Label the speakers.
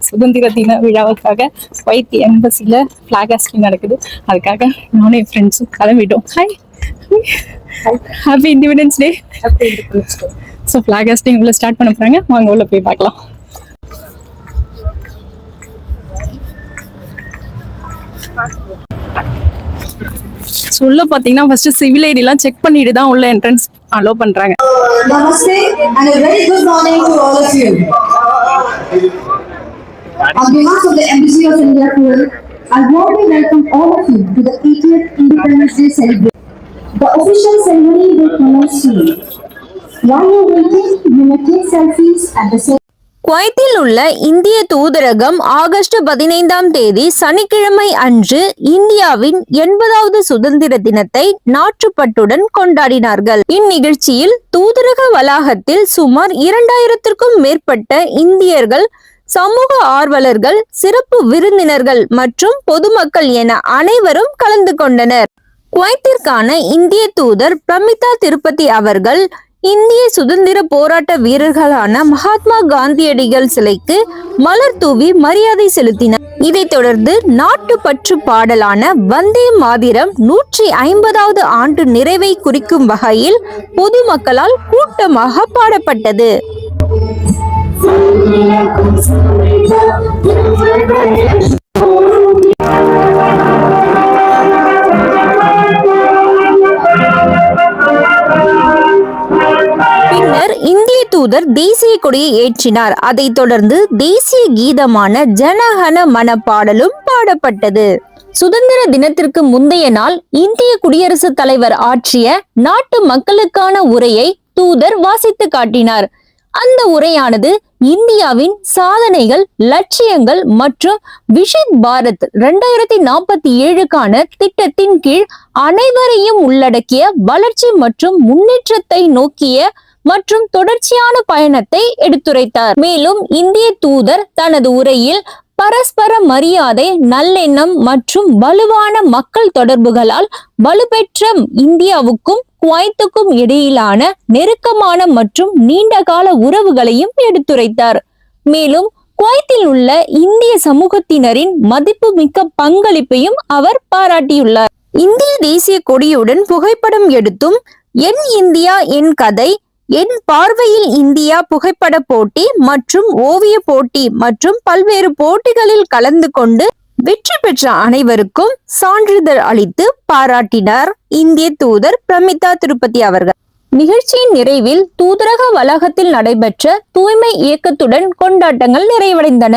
Speaker 1: சுதந்திர தின விழாவுக்காக குவைத் எம்பசியில் ஃப்ளாக் ஹாஸ்டிங் நடக்குது. அதுக்காக நானும் என் ஃப்ரெண்ட்ஸும் கிளம்பிட்டோம். Hi, happy independence day. So flag hoisting உள்ள ஸ்டார்ட் பண்ண போகிறாங்க. வாங்க உள்ள போய் பார்க்கலாம். உள்ள பாத்தீங்கன்னா ஃபர்ஸ்ட் சிவில் ஐடிலாம் செக் பண்ணிட்டு தான் உள்ள என்ட்ரன்ஸ் அலோ பண்றாங்க.
Speaker 2: Namaste and a very good morning to all of you. On behalf of the Embassy of India, I warmly welcome all of you to the 80th Independence Day celebration. The official ceremony will commence soon. While you're waiting, you may take selfies at the same.
Speaker 3: குவைத்தில் உள்ள இந்திய தூதரகம் August 15ஆம் தேதி சனிக்கிழமை அன்று இந்தியாவின் 80வது சுதந்திர தினத்தை நாட்டுப்பற்றுடன் கொண்டாடினார்கள். இந்நிகழ்ச்சியில் தூதரக வளாகத்தில் சுமார் 2000த்திற்கும் மேற்பட்ட இந்தியர்கள், சமூக ஆர்வலர்கள், சிறப்பு விருந்தினர்கள் மற்றும் பொதுமக்கள் என அனைவரும் கலந்து கொண்டனர். குவைத்திற்கான இந்திய தூதர் பிரமிதா திருப்பதி அவர்கள் இந்திய சுதந்திர போராட்ட வீரர்களான மகாத்மா காந்தியடிகள் சிலைக்கு மலர் தூவி மரியாதை செலுத்தினார். இதைத் தொடர்ந்து நாட்டுப்பற்று பாடலான வந்தே மாதிரம் 150வது ஆண்டு நிறைவை குறிக்கும் வகையில் பொதுமக்களால் கூட்டமாக பாடப்பட்டது. பின்னர் இந்திய தூதர் தேசிய கொடியை ஏற்றினார். அதைத் தொடர்ந்து தேசிய கீதமான ஜனகன மன பாடலும் பாடப்பட்டது. சுதந்திர தினத்திற்கு முந்தைய நாள் இந்திய குடியரசுத் தலைவர் ஆற்றிய நாட்டு மக்களுக்கான உரையை தூதர் வாசித்து காட்டினார். அந்த உரையானது இந்தியாவின் சாதனைகள், லட்சியங்கள் மற்றும் விஷித் பாரத் 2047க்கான திட்டத்தின் கீழ் அனைவரையும் உள்ளடக்கிய வளர்ச்சி மற்றும் முன்னேற்றத்தை நோக்கிய மற்றும் தொடர்ச்சியான பயணத்தை எடுத்துரைத்தார். மேலும் இந்திய தூதர் தனது உரையில் பரஸ்பர மரியாதை, நல்லெண்ணம் மற்றும் வலுவான மக்கள் தொடர்புகளால் வலுப்பெற்ற இந்தியாவுக்கும் குவைத்துக்கும் இடையிலான நெருக்கமான மற்றும் நீண்டகால உறவுகளையும் எடுத்துரைத்தார். மேலும் குவைத்தில் உள்ள இந்திய சமூகத்தினரின் மதிப்புமிக்க பங்களிப்பையும் அவர் பாராட்டியுள்ளார். இந்திய தேசிய கொடியுடன் புகைப்படம் எடுத்தும் என் இந்தியா என் கதை, என் பார்வையில் இந்தியா புகைப்பட போட்டி மற்றும் ஓவிய போட்டி மற்றும் பல்வேறு போட்டிகளில் கலந்து கொண்டு வெற்றி பெற்ற அனைவருக்கும் சான்றிதழ் அளித்து பாராட்டினார் இந்திய தூதர் பிரமிதா திருப்பதி அவர்கள். நிகழ்ச்சியின் நிறைவில் தூதரக வளாகத்தில் நடைபெற்ற தூய்மை இயக்கத்துடன் கொண்டாட்டங்கள் நிறைவடைந்தன.